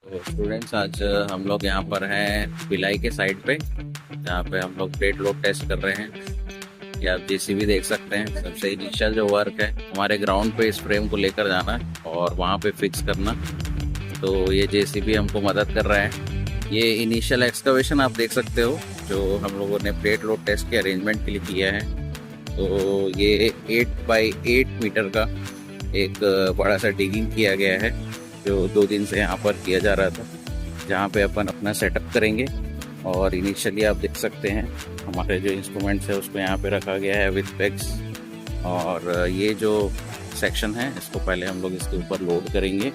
तो स्टूडेंट्स आज हम लोग यहाँ पर हैं भिलाई के साइड पे, जहाँ पे हम लोग प्लेट लोड टेस्ट कर रहे हैं। ये आप जेसीबी देख सकते हैं। सबसे इनिशियल जो वर्क है हमारे ग्राउंड पे इस फ्रेम को लेकर जाना है और वहाँ पे फिक्स करना। तो ये जेसीबी हमको मदद कर रहा है। ये इनिशियल एक्सकवेशन आप देख सकते हो जो हम लोगों ने प्लेट लोड टेस्ट के अरेंजमेंट के लिए किया है। तो ये 8 बाई 8 मीटर का एक बड़ा सा डिगिंग किया गया है जो 2 दिन से यहाँ पर किया जा रहा था, जहाँ पे अपन अपना सेटअप करेंगे। और इनिशियली आप देख सकते हैं हमारे जो इंस्ट्रूमेंट्स है उसको यहाँ पे रखा गया है विथ पेग्स। और ये जो सेक्शन है इसको पहले हम लोग इसके ऊपर लोड करेंगे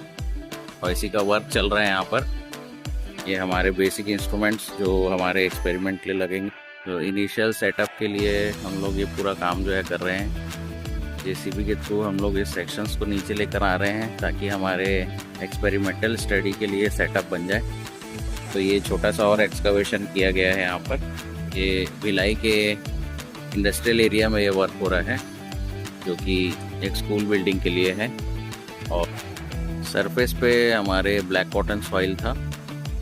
और इसी का वर्क चल रहा है यहाँ पर। ये हमारे बेसिक इंस्ट्रूमेंट्स जो हमारे एक्सपेरिमेंट के लिए लगेंगे। तो इनिशियल सेटअप के लिए हम लोग ये पूरा काम जो है कर रहे हैं। जेसीबी के थ्रू हम लोग इस सेक्शंस को नीचे लेकर आ रहे हैं ताकि हमारे एक्सपेरिमेंटल स्टडी के लिए सेटअप बन जाए। तो ये छोटा सा और एक्सकवेशन किया गया है यहाँ पर। ये भिलाई के इंडस्ट्रियल एरिया में ये वर्क हो रहा है जो कि एक स्कूल बिल्डिंग के लिए है। और सरफेस पे हमारे ब्लैक कॉटन सॉइल था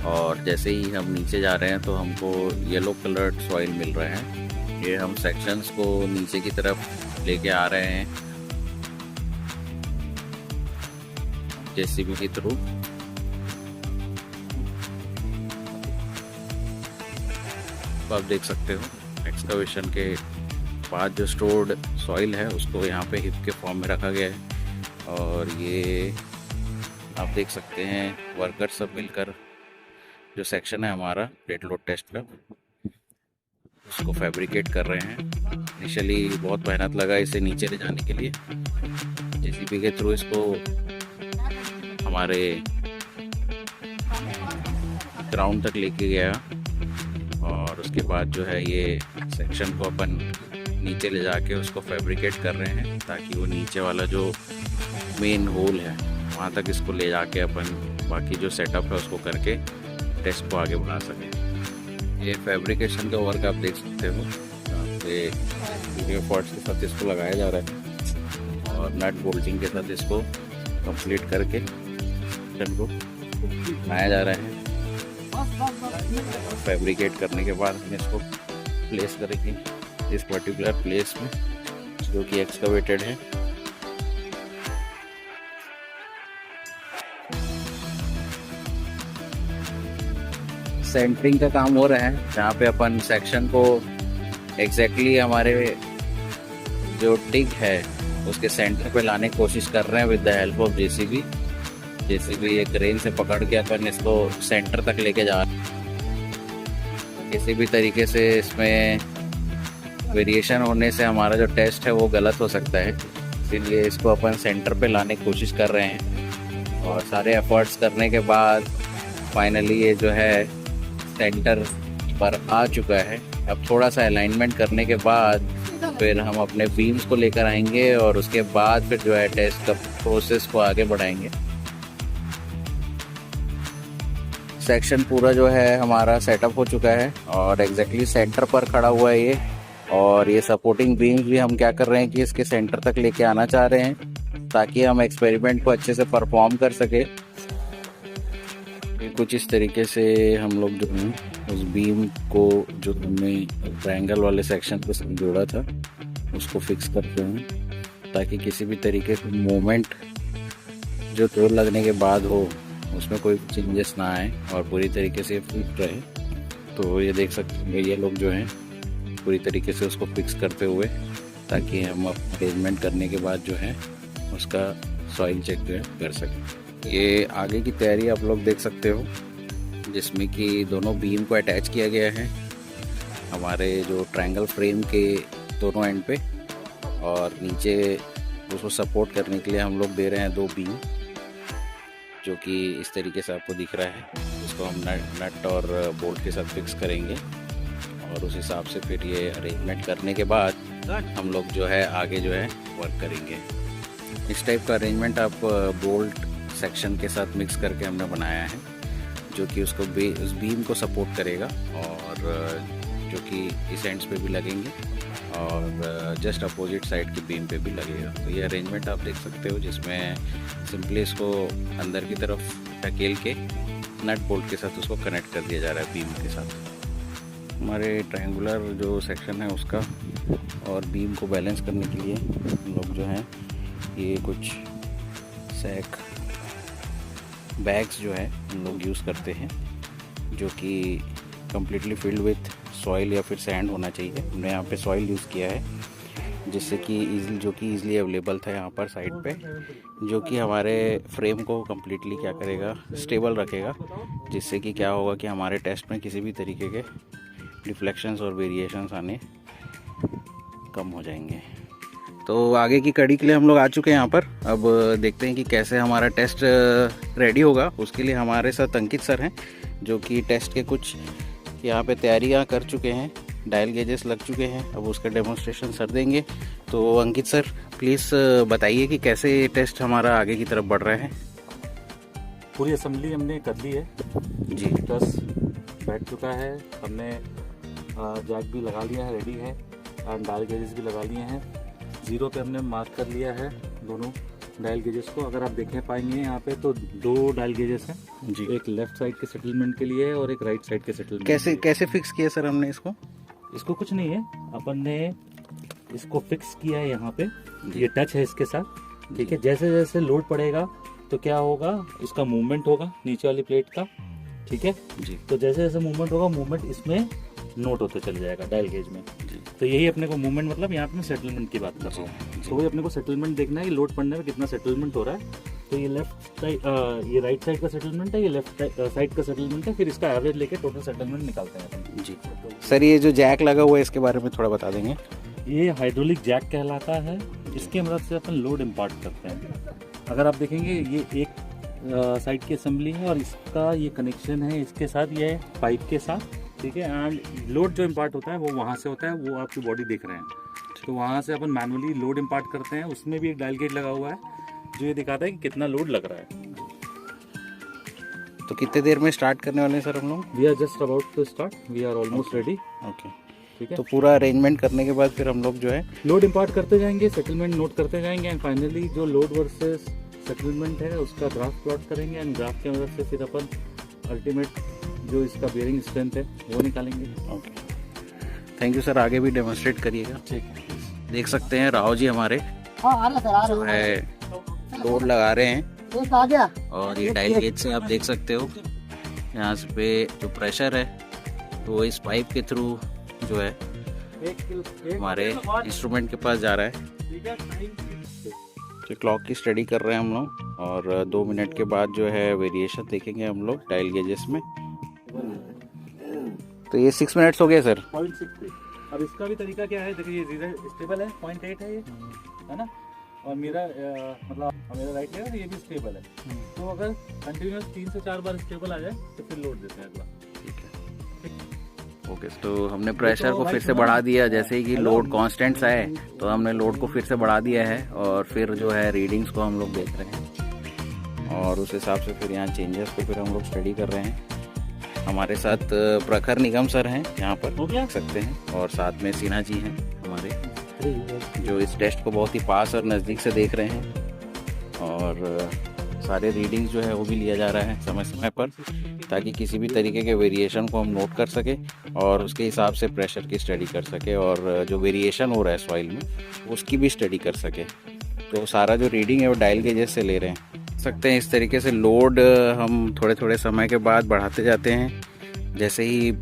और जैसे ही हम नीचे जा रहे हैं तो हमको येलो कलर्ड सॉइल मिल रहा है। ये हम सेक्शंस को नीचे की तरफ लेके आ रहे हैं जेसीबी के थ्रू। तो आप देख सकते हो एक्सकवेशन के बाद जो स्टोर्ड सॉइल है उसको यहाँ पे हिप के फॉर्म में रखा गया है। और ये आप देख सकते हैं वर्कर सब मिलकर जो सेक्शन है हमारा प्लेट लोड टेस्ट का उसको फैब्रिकेट कर रहे हैं। इनिशियली बहुत मेहनत लगा इसे नीचे ले जाने के लिए। जेसीबी के थ्रू इसको हमारे ग्राउंड तक लेके गया और उसके बाद जो है ये सेक्शन को अपन नीचे ले जाके उसको फैब्रिकेट कर रहे हैं ताकि वो नीचे वाला जो मेन होल है वहाँ तक इसको ले जाके अपन बाकी जो सेटअप है उसको करके टेस्ट को आगे बढ़ा सकें। ये फैब्रिकेशन का वर्क आप देख सकते हो। ये वीडियो पॉट्स के साथ इसको लगाया जा रहा है और नट बोल्टिंग के साथ इसको कंप्लीट करके को बनाया जा रहा है। फैब्रिकेट करने के बाद हम इसको प्लेस करेंगे इस पर्टिकुलर प्लेस में जो कि एक्सकवेटेड है। सेंटरिंग का काम हो रहा है जहाँ पे अपन सेक्शन को एग्जैक्टली हमारे जो टिग है उसके सेंटर पे लाने की कोशिश कर रहे हैं with the help of JCB. JCB एक क्रेन से पकड़ के अपन इसको सेंटर तक लेके जा रहे हैं। किसी भी तरीके से इसमें वेरिएशन होने से हमारा जो टेस्ट है वो गलत हो सकता है, इसीलिए इसको अपन सेंटर पे लाने की कोशिश कर रहे हैं। और सारे एफर्ट्स करने के बाद फाइनली ये जो है सेंटर पर आ चुका है। अब थोड़ा सा अलाइनमेंट करने के बाद फिर हम अपने बीम्स को लेकर आएंगे और उसके बाद फिर जो है टेस्ट का प्रोसेस को आगे बढ़ाएंगे। सेक्शन पूरा जो है हमारा सेटअप हो चुका है और एग्जैक्टली सेंटर पर खड़ा हुआ है ये। और ये सपोर्टिंग बीम्स भी हम क्या कर रहे हैं कि इसके सेंटर तक लेके आना चाह रहे हैं ताकि हम एक्सपेरिमेंट को अच्छे से परफॉर्म कर सके। कुछ इस तरीके से हम लोग जो है उस बीम को जो हमने ट्रायंगल वाले सेक्शन को जोड़ा था उसको फिक्स करते हैं ताकि किसी भी तरीके से मोमेंट जो तोड़ लगने के बाद हो उसमें कोई चेंजेस ना आए और पूरी तरीके से फिट रहे। तो ये देख सकते हैं ये लोग जो हैं पूरी तरीके से उसको फिक्स करते हुए ताकि हम अरेंजमेंट करने के बाद जो है उसका सॉइल चेक जो है कर सकें। ये आगे की तैयारी आप लोग देख सकते हो जिसमें कि दोनों बीम को अटैच किया गया है हमारे जो ट्रायंगल फ्रेम के दोनों एंड पे। और नीचे उसको सपोर्ट करने के लिए हम लोग दे रहे हैं 2 बीम जो कि इस तरीके से आपको दिख रहा है। इसको हम नट और बोल्ट के साथ फिक्स करेंगे और उस हिसाब से फिर ये अरेंजमेंट करने के बाद हम लोग जो है आगे जो है वर्क करेंगे। इस टाइप का अरेंजमेंट आप बोल्ट सेक्शन के साथ मिक्स करके हमने बनाया है जो कि उसको उस बीम को सपोर्ट करेगा और जो कि इस एंड्स पे भी लगेंगे और जस्ट अपोजिट साइड की बीम पे भी लगेगा। तो ये अरेंजमेंट आप देख सकते हो जिसमें सिंपली इसको अंदर की तरफ धकेल के नट बोल्ट के साथ उसको कनेक्ट कर दिया जा रहा है बीम के साथ। हमारे ट्रायंगुलर जो सेक्शन है उसका और बीम को बैलेंस करने के लिए हम लोग जो हैं ये कुछ सैक बैग्स जो है हम लोग यूज़ करते हैं, जो कि कम्प्लीटली फिल्ड विथ सॉइल या फिर सैंड होना चाहिए। हमने यहाँ पे सॉइल यूज़ किया है जिससे कि ईज़िली अवेलेबल था यहाँ पर साइड पे, जो कि हमारे फ्रेम को कम्प्लीटली क्या करेगा, स्टेबल रखेगा, जिससे कि क्या होगा कि हमारे टेस्ट में किसी भी तरीके के डिफ्लेक्शंस और वेरिएशंस आने कम हो जाएंगे। तो आगे की कड़ी के लिए हम लोग आ चुके हैं यहाँ पर। अब देखते हैं कि कैसे हमारा टेस्ट रेडी होगा। उसके लिए हमारे साथ अंकित सर हैं, जो कि टेस्ट के कुछ यहाँ पे तैयारियाँ कर चुके हैं, डायल गेजेस लग चुके हैं। अब उसका डेमोन्स्ट्रेशन सर देंगे। तो अंकित सर प्लीज़ बताइए कि कैसे टेस्ट हमारा आगे की तरफ बढ़ रहा है। पूरी असेंबली हमने कर ली है जी, प्लस बैठ चुका है, हमने जैक भी लगा लिया है, रेडी है, एंड डायल गेजेस भी लगा लिए हैं। जीरो पे हमने मार्क कर लिया है दोनों डायल गेजेस को। अगर आप देखें पाएंगे यहाँ पे तो 2 डायल गेजेस हैं जी, एक लेफ्ट साइड के सेटलमेंट के लिए और एक राइट साइड के सेटलमेंट। कैसे फिक्स किया सर हमने इसको कुछ नहीं है, अपन ने इसको फिक्स किया है यहाँ पे, ये टच है इसके साथ, ठीक है। जैसे जैसे लोड पड़ेगा तो क्या होगा, इसका मूवमेंट होगा नीचे वाली प्लेट का, ठीक है जी। तो जैसे जैसे मूवमेंट होगा, मूवमेंट इसमें नोट होते चल जाएगा डायल गेज में जी। तो यही अपने को मूवमेंट, मतलब यहाँ पे मैं सेटलमेंट की बात कर रहा हूँ, तो वही अपने को सेटलमेंट देखना है कि लोड पड़ने में कितना सेटलमेंट हो रहा है। तो ये लेफ्ट साइड, ये राइट साइड का सेटलमेंट है, ये लेफ्ट साइड का सेटलमेंट है, फिर इसका एवरेज लेके टोटल सेटलमेंट निकालते हैं अपन जी। सर ये जो जैक लगा हुआ है इसके बारे में थोड़ा बता देंगे। ये हाइड्रोलिक जैक कहलाता है, इसके मदद से अपन लोड इम्पार्ट करते हैं। अगर आप देखेंगे ये एक साइड की असेंबली है और इसका ये कनेक्शन है इसके साथ, ये पाइप के साथ, ठीक है। एंड लोड जो इम्पार्ट होता है वो वहाँ से होता है, वो आपकी बॉडी देख रहे हैं, तो वहाँ से अपन मैनुअली लोड इम्पार्ट करते हैं। उसमें भी एक डायल गेज लगा हुआ है जो ये दिखाता है कि कितना लोड लग रहा है। तो कितने देर में स्टार्ट करने वाले हैं सर हम लोग? We are just about to start, we are almost ready. Okay, ठीक है। तो पूरा अरेंजमेंट करने के बाद फिर हम लोग जो है लोड इम्पार्ट करते जाएंगे, सेटलमेंट नोट करते जाएंगे, एंड फाइनली जो लोड वर्सेस सेटलमेंट है उसका ग्राफ प्लॉट करेंगे, एंड ग्राफ की मदद से फिर अपन अल्टीमेट जो इसका बेयरिंग स्ट्रेंथ है वो निकालेंगे। Okay, thank you sir. आगे भी डेमोन्स्ट्रेट करिएगा। ठीक है, देख सकते हैं राव जी हमारे जो है लोड लगा रहे हैं, और ये डायल गेज से आप देख सकते हो यहाँ से पे जो प्रेशर है वो इस पाइप के थ्रू जो है हमारे इंस्ट्रूमेंट के पास जा रहा है। तो क्लॉक की स्टडी कर रहे हैं हम लोग, और 2 मिनट के बाद जो है वेरिएशन देखेंगे हम लोग डायल गेजेस में। तो ये 6 मिनट्स हो गए सर। 0.6। अब इसका भी तरीका क्या है, देखिए ये स्टेबल है, 0.8 है ये, है ना, और मेरा मतलब मेरा राइट है, ये भी स्टेबल है। तो अगर कंटिन्यूस 3 से 4 बार स्टेबल आ जाए तो फिर लोड देते हैं अगला। ठीक है, ओके। तो हमने प्रेशर को फिर से बढ़ा दिया, जैसे ही कि लोड कांस्टेंट आए तो हमने लोड को फिर से बढ़ा दिया है, और फिर जो है रीडिंग्स को हम लोग देख रहे हैं, और उस हिसाब से फिर यहाँ चेंजेस को फिर हम लोग स्टडी कर रहे हैं। हमारे साथ प्रखर निगम सर हैं यहाँ पर, देख सकते हैं, और साथ में सिन्हा जी हैं हमारे, जो इस टेस्ट को बहुत ही पास और नज़दीक से देख रहे हैं, और सारे रीडिंग्स जो है वो भी लिया जा रहा है समय समय पर, ताकि किसी भी तरीके के वेरिएशन को हम नोट कर सके और उसके हिसाब से प्रेशर की स्टडी कर सके, और जो वेरिएशन हो रहा है सॉइल में उसकी भी स्टडी कर सके। तो सारा जो रीडिंग है वो डायल गेजेस से ले रहे हैं। सकते हैं इस तरीके से लोड हम थोड़े थोड़े समय के बाद बढ़ाते जाते हैं। जैसे ही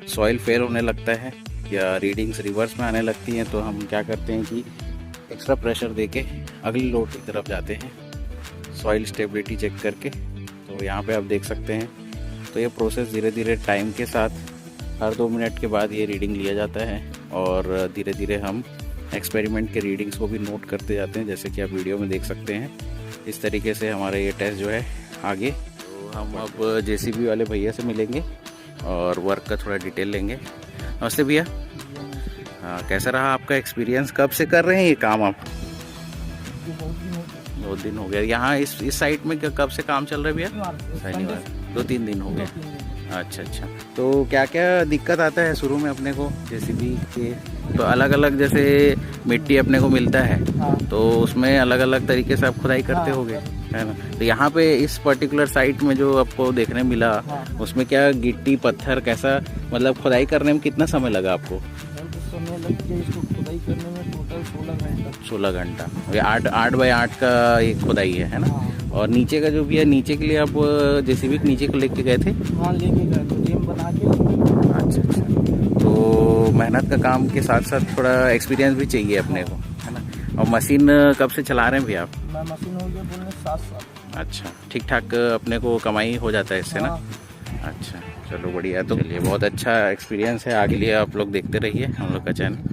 सॉइल फेल होने लगता है या रीडिंग्स रिवर्स में आने लगती हैं, तो हम क्या करते हैं कि एक्स्ट्रा प्रेशर देके अगली लोड की तरफ जाते हैं, सॉइल स्टेबिलिटी चेक करके। तो यहाँ पे आप देख सकते हैं, तो ये प्रोसेस धीरे धीरे टाइम के साथ हर 2 मिनट के बाद ये रीडिंग लिया जाता है, और धीरे धीरे हम एक्सपेरिमेंट के रीडिंग्स को भी नोट करते जाते हैं, जैसे कि आप वीडियो में देख सकते हैं। इस तरीके से हमारा ये टेस्ट जो है आगे। तो हम अब जेसीबी वाले भैया से मिलेंगे और वर्क का थोड़ा डिटेल लेंगे। नमस्ते भैया। हाँ, कैसा रहा आपका एक्सपीरियंस? कब से कर रहे हैं ये काम आप? 2 दिन हो गया। यहाँ इस साइट में कब से काम चल रहा है भैया? शनिवार। 2-3 दिन हो गए। अच्छा अच्छा। तो क्या क्या दिक्कत आता है शुरू में अपने को जेसीबी के? तो अलग अलग जैसे मिट्टी अपने को मिलता है, हाँ। तो उसमें अलग अलग तरीके से आप खुदाई करते हाँ, होगे, है ना? तो यहाँ पे इस पर्टिकुलर साइट में जो आपको देखने मिला, हाँ। उसमें क्या गिट्टी पत्थर कैसा, मतलब खुदाई करने में कितना समय लगा आपको? समय लग गया इसको खुदाई करने में टोटल 16 घंटा। 16 घंटा। ये 8 बाय 8 का एक खुदाई है ना? हाँ। और नीचे का जो भी है, नीचे के लिए आप जेसीबी के नीचे को लेके गए थे? हाँ, लेके गए तो डेम बना के। अच्छा अच्छा। तो मेहनत का काम के साथ साथ थोड़ा एक्सपीरियंस भी चाहिए अपने को, है ना? और मशीन कब से चला रहे हैं भैया आप? मैं मशीन हो गया बोलने 7 साल। अच्छा, ठीक ठाक अपने को कमाई हो जाता है इससे ना? हाँ। अच्छा, चलो बढ़िया। तो चलिए, बहुत अच्छा एक्सपीरियंस है। आगे लिए आप लोग देखते रहिए हम लोग का चैनल।